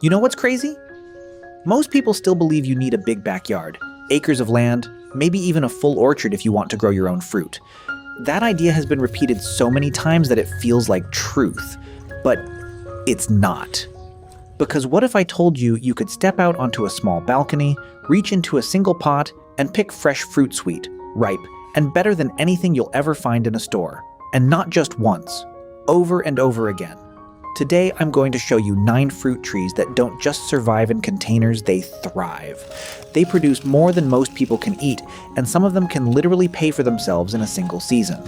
You know what's crazy? Most people still believe you need a big backyard, acres of land, maybe even a full orchard if you want to grow your own fruit. That idea has been repeated so many times that it feels like truth, but it's not. Because what if I told you you could step out onto a small balcony, reach into a single pot, and pick fresh fruit sweet, ripe, and better than anything you'll ever find in a store? And not just once, over and over again. Today, I'm going to show you 9 fruit trees that don't just survive in containers, they thrive. They produce more than most people can eat, and some of them can literally pay for themselves in a single season.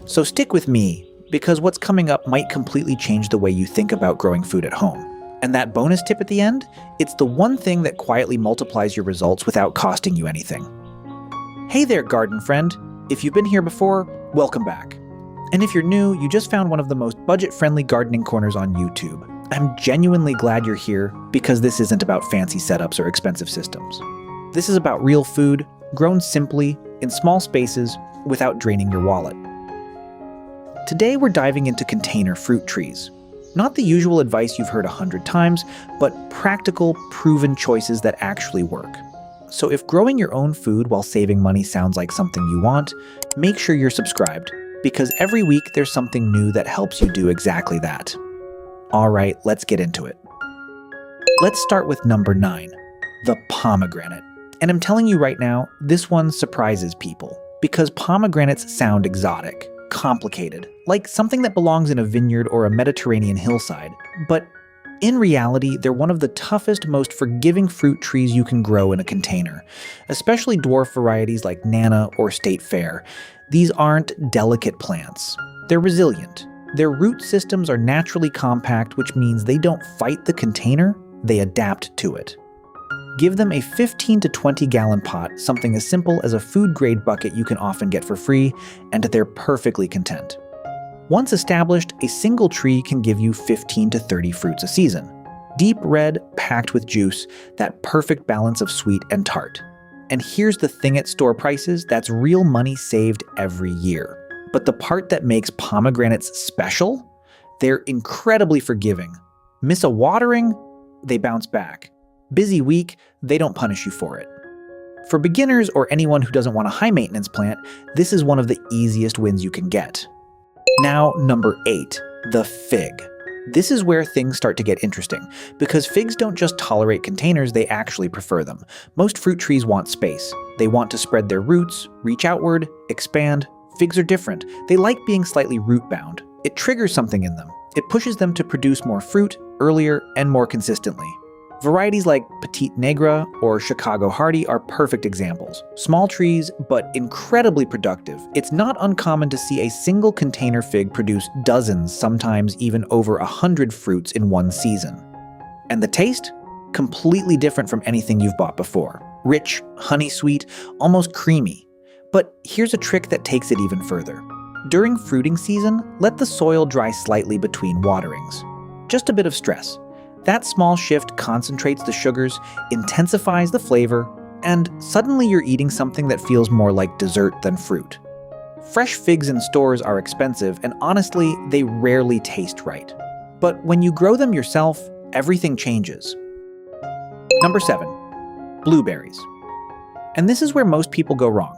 So stick with me, because what's coming up might completely change the way you think about growing food at home. And that bonus tip at the end? It's the one thing that quietly multiplies your results without costing you anything. Hey there, garden friend. If you've been here before, welcome back. And if you're new, you just found one of the most budget-friendly gardening corners on YouTube. I'm genuinely glad you're here because this isn't about fancy setups or expensive systems. This is about real food, grown simply, in small spaces, without draining your wallet. Today we're diving into container fruit trees. Not the usual advice you've heard 100 times, but practical, proven choices that actually work. So if growing your own food while saving money sounds like something you want, make sure you're subscribed, because every week there's something new that helps you do exactly that. All right, let's get into it. Let's start with number 9, the pomegranate. And I'm telling you right now, this one surprises people, because pomegranates sound exotic, complicated, like something that belongs in a vineyard or a Mediterranean hillside. But in reality, they're one of the toughest, most forgiving fruit trees you can grow in a container, especially dwarf varieties like Nana or State Fair. These aren't delicate plants. They're resilient. Their root systems are naturally compact, which means they don't fight the container, they adapt to it. Give them a 15 to 20 gallon pot, something as simple as a food-grade bucket you can often get for free, and they're perfectly content. Once established, a single tree can give you 15 to 30 fruits a season. Deep red, packed with juice, that perfect balance of sweet and tart. And here's the thing at store prices, that's real money saved every year. But the part that makes pomegranates special? They're incredibly forgiving. Miss a watering? They bounce back. Busy week? They don't punish you for it. For beginners or anyone who doesn't want a high-maintenance plant, this is one of the easiest wins you can get. Now, number 8, the fig. This is where things start to get interesting, because figs don't just tolerate containers, they actually prefer them. Most fruit trees want space. They want to spread their roots, reach outward, expand. Figs are different. They like being slightly root-bound. It triggers something in them. It pushes them to produce more fruit, earlier, and more consistently. Varieties like Petite Negra or Chicago Hardy are perfect examples. Small trees, but incredibly productive. It's not uncommon to see a single container fig produce dozens, sometimes even over 100 fruits in one season. And the taste? Completely different from anything you've bought before. Rich, honey-sweet, almost creamy. But here's a trick that takes it even further. During fruiting season, let the soil dry slightly between waterings. Just a bit of stress. That small shift concentrates the sugars, intensifies the flavor, and suddenly you're eating something that feels more like dessert than fruit. Fresh figs in stores are expensive, and honestly, they rarely taste right. But when you grow them yourself, everything changes. Number 7, blueberries. And this is where most people go wrong.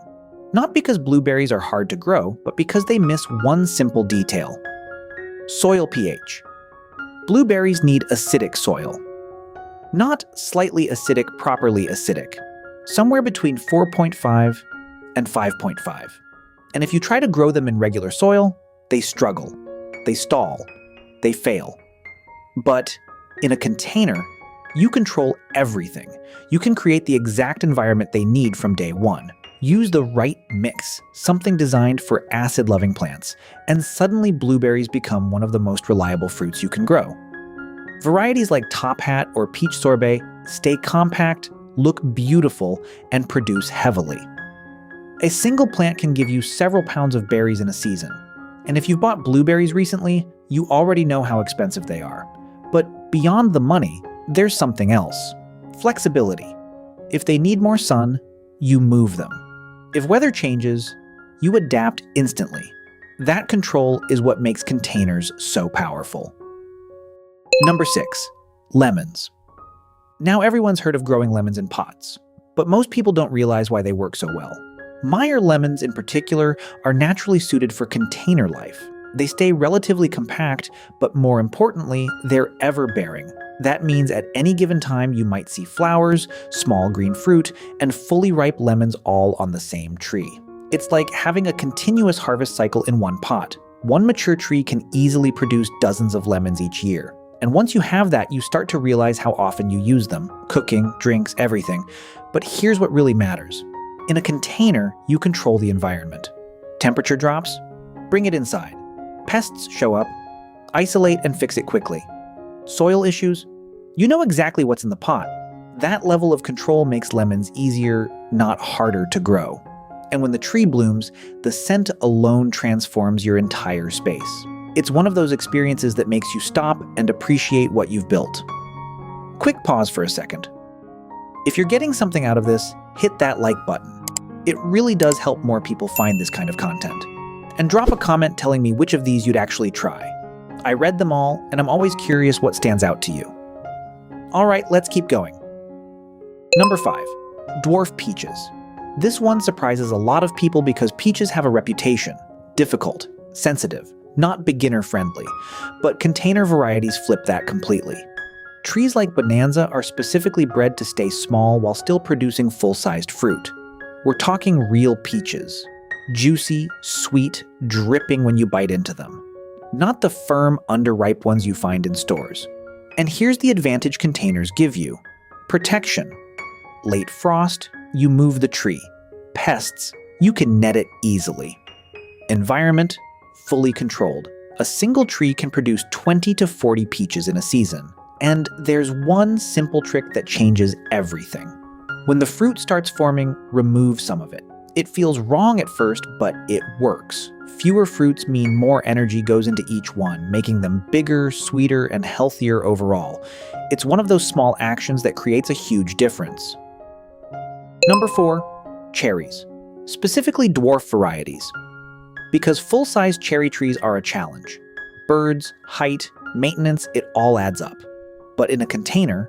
Not because blueberries are hard to grow, but because they miss one simple detail: soil pH. Blueberries need acidic soil. Not slightly acidic, properly acidic. Somewhere between 4.5 and 5.5. And if you try to grow them in regular soil, they struggle, they stall, they fail. But in a container, you control everything. You can create the exact environment they need from day one. Use the right mix, something designed for acid-loving plants, and suddenly blueberries become one of the most reliable fruits you can grow. Varieties like Top Hat or Peach Sorbet stay compact, look beautiful, and produce heavily. A single plant can give you several pounds of berries in a season. And if you've bought blueberries recently, you already know how expensive they are. But beyond the money, there's something else: flexibility. If they need more sun, you move them. If weather changes, you adapt instantly. That control is what makes containers so powerful. Number 6, lemons. Now everyone's heard of growing lemons in pots, but most people don't realize why they work so well. Meyer lemons in particular are naturally suited for container life. They stay relatively compact, but more importantly, they're ever-bearing. That means at any given time you might see flowers, small green fruit, and fully ripe lemons all on the same tree. It's like having a continuous harvest cycle in one pot. One mature tree can easily produce dozens of lemons each year. And once you have that, you start to realize how often you use them. Cooking, drinks, everything. But here's what really matters. In a container, you control the environment. Temperature drops? Bring it inside. Pests show up? Isolate and fix it quickly. Soil issues? You know exactly what's in the pot. That level of control makes lemons easier, not harder to grow. And when the tree blooms, the scent alone transforms your entire space. It's one of those experiences that makes you stop and appreciate what you've built. Quick pause for a second. If you're getting something out of this, hit that like button. It really does help more people find this kind of content. And drop a comment telling me which of these you'd actually try. I read them all, and I'm always curious what stands out to you. All right, let's keep going. Number 5, dwarf peaches. This one surprises a lot of people because peaches have a reputation: difficult, sensitive, not beginner-friendly. But container varieties flip that completely. Trees like Bonanza are specifically bred to stay small while still producing full-sized fruit. We're talking real peaches. Juicy, sweet, dripping when you bite into them. Not the firm, underripe ones you find in stores. And here's the advantage containers give you. Protection. Late frost, you move the tree. Pests, you can net it easily. Environment, fully controlled. A single tree can produce 20 to 40 peaches in a season. And there's one simple trick that changes everything. When the fruit starts forming, remove some of it. It feels wrong at first, but it works. Fewer fruits mean more energy goes into each one, making them bigger, sweeter, and healthier overall. It's one of those small actions that creates a huge difference. Number 4, cherries. Specifically dwarf varieties. Because full-size cherry trees are a challenge. Birds, height, maintenance, it all adds up. But in a container,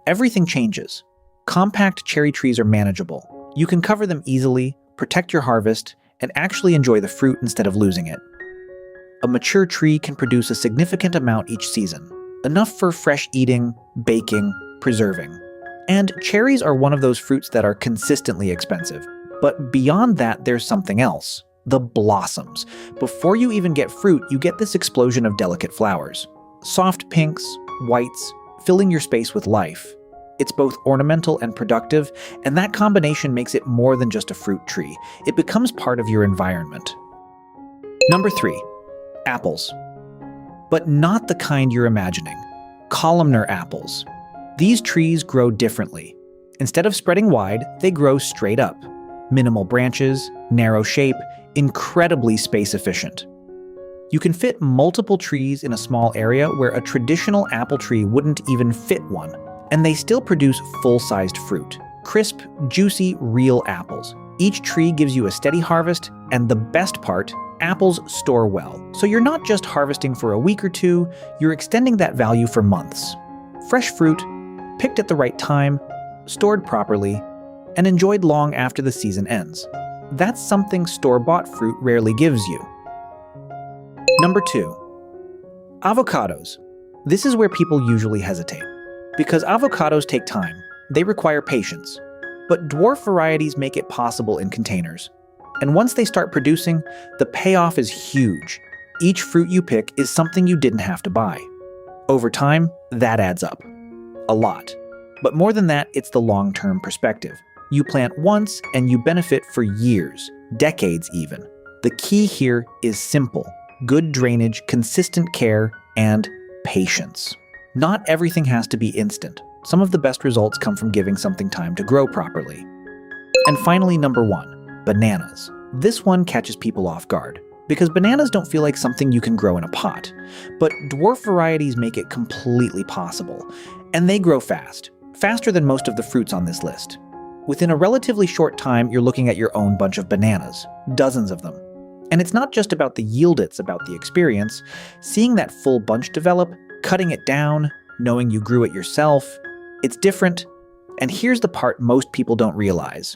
everything changes. Compact cherry trees are manageable. You can cover them easily, protect your harvest, and actually enjoy the fruit instead of losing it. A mature tree can produce a significant amount each season, enough for fresh eating, baking, preserving. And cherries are one of those fruits that are consistently expensive. But beyond that, there's something else: the blossoms. Before you even get fruit, you get this explosion of delicate flowers. Soft pinks, whites, filling your space with life. It's both ornamental and productive, and that combination makes it more than just a fruit tree. It becomes part of your environment. Number 3, apples. But not the kind you're imagining. Columnar apples. These trees grow differently. Instead of spreading wide, they grow straight up. Minimal branches, narrow shape, incredibly space efficient. You can fit multiple trees in a small area where a traditional apple tree wouldn't even fit one. And they still produce full-sized fruit. Crisp, juicy, real apples. Each tree gives you a steady harvest, and the best part, apples store well. So you're not just harvesting for a week or two, you're extending that value for months. Fresh fruit, picked at the right time, stored properly, and enjoyed long after the season ends. That's something store-bought fruit rarely gives you. Number 2, avocados. This is where people usually hesitate. Because avocados take time, they require patience. But dwarf varieties make it possible in containers. And once they start producing, the payoff is huge. Each fruit you pick is something you didn't have to buy. Over time, that adds up. A lot. But more than that, it's the long-term perspective. You plant once and you benefit for years, decades even. The key here is simple: good drainage, consistent care, and patience. Not everything has to be instant. Some of the best results come from giving something time to grow properly. And finally, number 1, bananas. This one catches people off guard, because bananas don't feel like something you can grow in a pot. But dwarf varieties make it completely possible. And they grow fast, faster than most of the fruits on this list. Within a relatively short time, you're looking at your own bunch of bananas, dozens of them. And it's not just about the yield, it's about the experience. Seeing that full bunch develop, cutting it down, knowing you grew it yourself, It's different, and here's the part most people don't realize.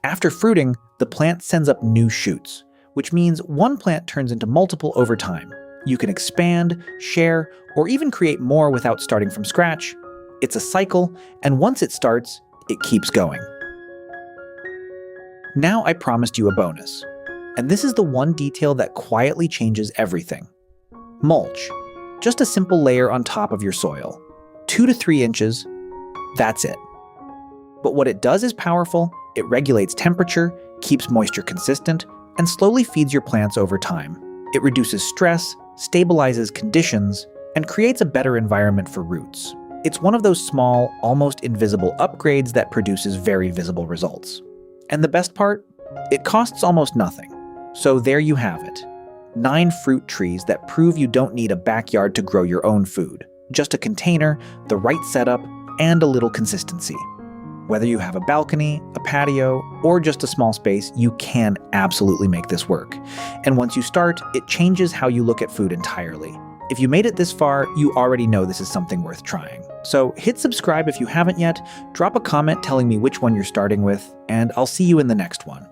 After fruiting, the plant sends up new shoots, which means one plant turns into multiple over time. You can expand, share, or even create more without starting from scratch. It's a cycle, and once it starts, it keeps going. Now I promised you a bonus, and this is the one detail that quietly changes everything. Mulch. Just a simple layer on top of your soil. 2 to 3 inches, that's it. But what it does is powerful. It regulates temperature, keeps moisture consistent, and slowly feeds your plants over time. It reduces stress, stabilizes conditions, and creates a better environment for roots. It's one of those small, almost invisible upgrades that produces very visible results. And the best part? It costs almost nothing. So there you have it. 9 fruit trees that prove you don't need a backyard to grow your own food. Just a container, the right setup, and a little consistency. Whether you have a balcony, a patio, or just a small space, you can absolutely make this work. And once you start, it changes how you look at food entirely. If you made it this far, you already know this is something worth trying. So hit subscribe if you haven't yet, drop a comment telling me which one you're starting with, and I'll see you in the next one.